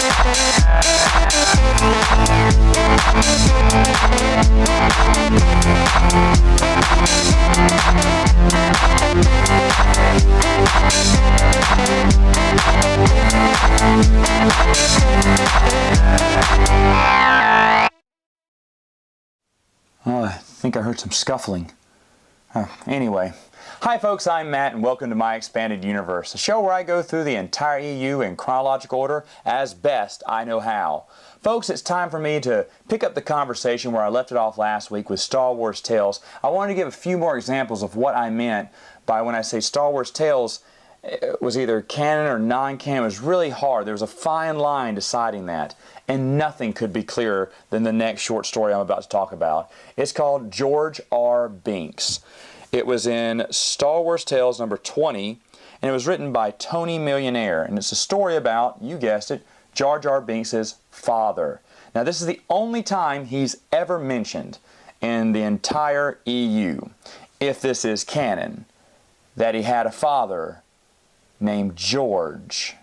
Oh, I think I heard some scuffling. Anyway. Hi folks, I'm Matt and welcome to My Expanded Universe, a show where I go through the entire EU in chronological order as best I know how. Folks, it's time for me to pick up the conversation where I left it off last week with Star Wars Tales. I wanted to give a few more examples of what I meant by when I say Star Wars Tales was either canon or non-canon. It was really hard. There was a fine line deciding that. And nothing could be clearer than the next short story I'm about to talk about. It's called George R. Binks. It was in Star Wars Tales number 20, and it was written by Tony Millionaire. And it's a story about, you guessed it, Jar Jar Binks' father. Now this is the only time he's ever mentioned in the entire EU, if this is canon, that he had a father named George.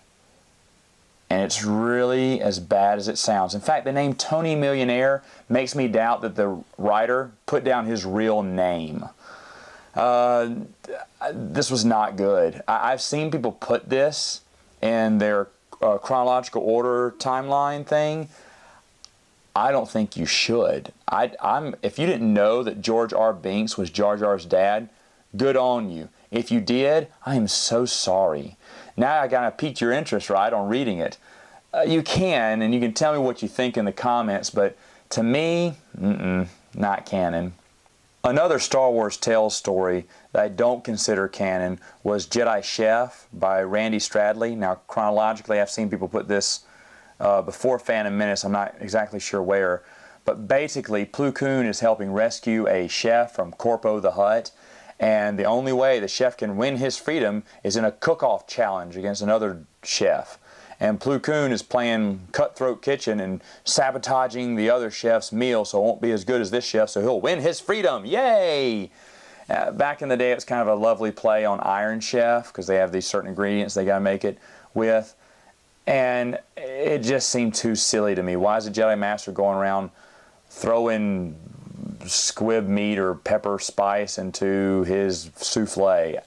And it's really as bad as it sounds. In fact, the name Tony Millionaire makes me doubt that the writer put down his real name. This was not good. I've seen people put this in their chronological order timeline thing. I don't think you should. If you didn't know that George R. Binks was Jar Jar's dad, good on you. If you did, I am so sorry. Now I kind of piqued your interest, right, on reading it. You can, and you can tell me what you think in the comments, but to me, not canon. Another Star Wars Tales story that I don't consider canon was Jedi Chef by Randy Stradley. Now, chronologically, I've seen people put this before Phantom Menace. I'm not exactly sure where. But basically, Plo Koon is helping rescue a chef from Corpo the Hutt. And the only way the chef can win his freedom is in a cook-off challenge against another chef. And Plo Koon is playing Cutthroat Kitchen and sabotaging the other chef's meal so it won't be as good as this chef, so he'll win his freedom. Yay! Back in the day, it was kind of a lovely play on Iron Chef because they have these certain ingredients they got to make it with. And it just seemed too silly to me. Why is the Jedi Master going around throwing squib meat or pepper spice into his souffle?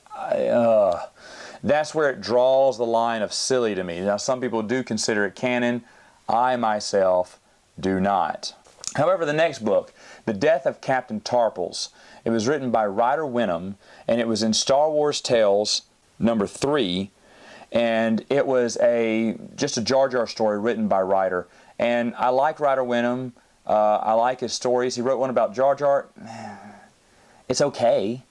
That's where it draws the line of silly to me. Now, some people do consider it canon. I myself do not. However, the next book, The Death of Captain Tarpals, it was written by Ryder Wenham, and it was in Star Wars Tales number 3, and it was just a Jar Jar story written by Ryder. And I like Ryder Wenham. I like his stories. He wrote one about Jar Jar. It's okay.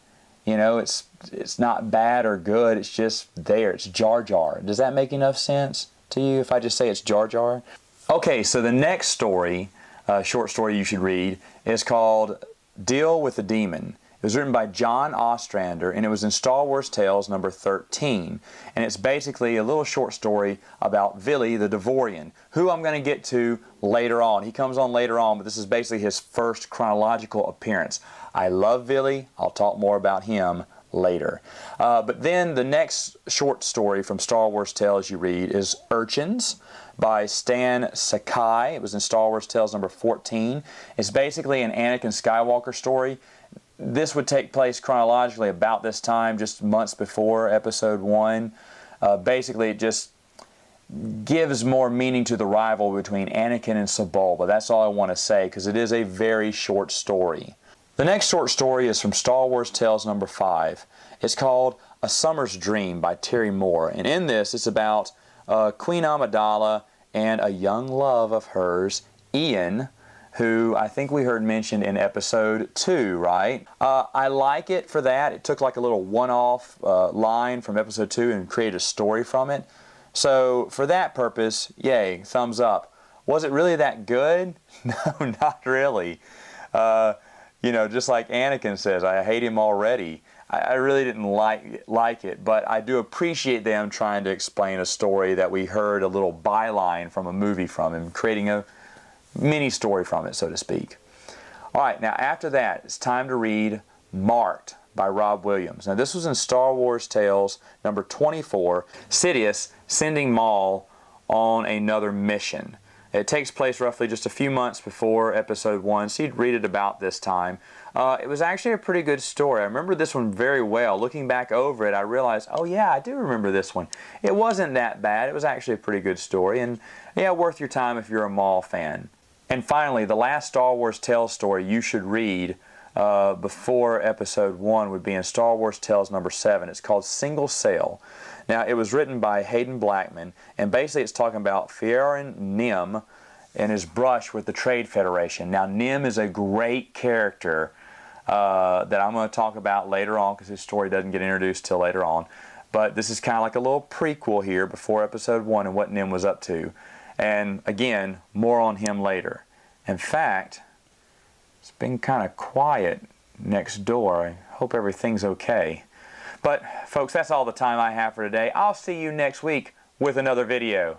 You know, it's not bad or good. It's just there. It's Jar Jar. Does that make enough sense to you if I just say it's Jar Jar? Okay, so the next story, short story you should read, is called Deal with the Demon. It was written by John Ostrander, and it was in Star Wars Tales number 13. And it's basically a little short story about Villy the Devorian, who I'm going to get to later on. He comes on later on, but this is basically his first chronological appearance. I love Villy. I'll talk more about him later. But then the next short story from Star Wars Tales you read is Urchins by Stan Sakai. It was in Star Wars Tales number 14. It's basically an Anakin Skywalker story. This would take place chronologically about this time, just months before Episode 1. Basically, it just gives more meaning to the rivalry between Anakin and Sebulba. That's all I want to say, because it is a very short story. The next short story is from Star Wars Tales number 5. It's called A Summer's Dream by Terry Moore. And in this, it's about Queen Amidala and a young love of hers, Ian, who I think we heard mentioned in Episode 2, right? I like it for that. It took like a little one-off line from Episode 2 and created a story from it. So for that purpose, yay, thumbs up. Was it really that good? No, not really. You know, just like Anakin says, I hate him already. I really didn't like it, but I do appreciate them trying to explain a story that we heard a little byline from a movie from him, creating a mini story from it, so to speak. All right, now after that, it's time to read Marked by Rob Williams. Now this was in Star Wars Tales number 24, Sidious sending Maul on another mission. It takes place roughly just a few months before episode 1, so you'd read it about this time. It was actually a pretty good story. I remember this one very well. Looking back over it, I realized, oh yeah, I do remember this one. It wasn't that bad. It was actually a pretty good story, and yeah, worth your time if you're a Maul fan. And finally, the last Star Wars Tales story you should read before episode 1 would be in Star Wars Tales number 7. It's called Single Sail. Now, it was written by Hayden Blackman, and basically it's talking about Fierin Nim and his brush with the Trade Federation. Now, Nim is a great character that I'm going to talk about later on because his story doesn't get introduced till later on. But this is kind of like a little prequel here before episode 1 and what Nim was up to. And again, more on him later. In fact, it's been kind of quiet next door. I hope everything's okay. But folks, that's all the time I have for today. I'll see you next week with another video.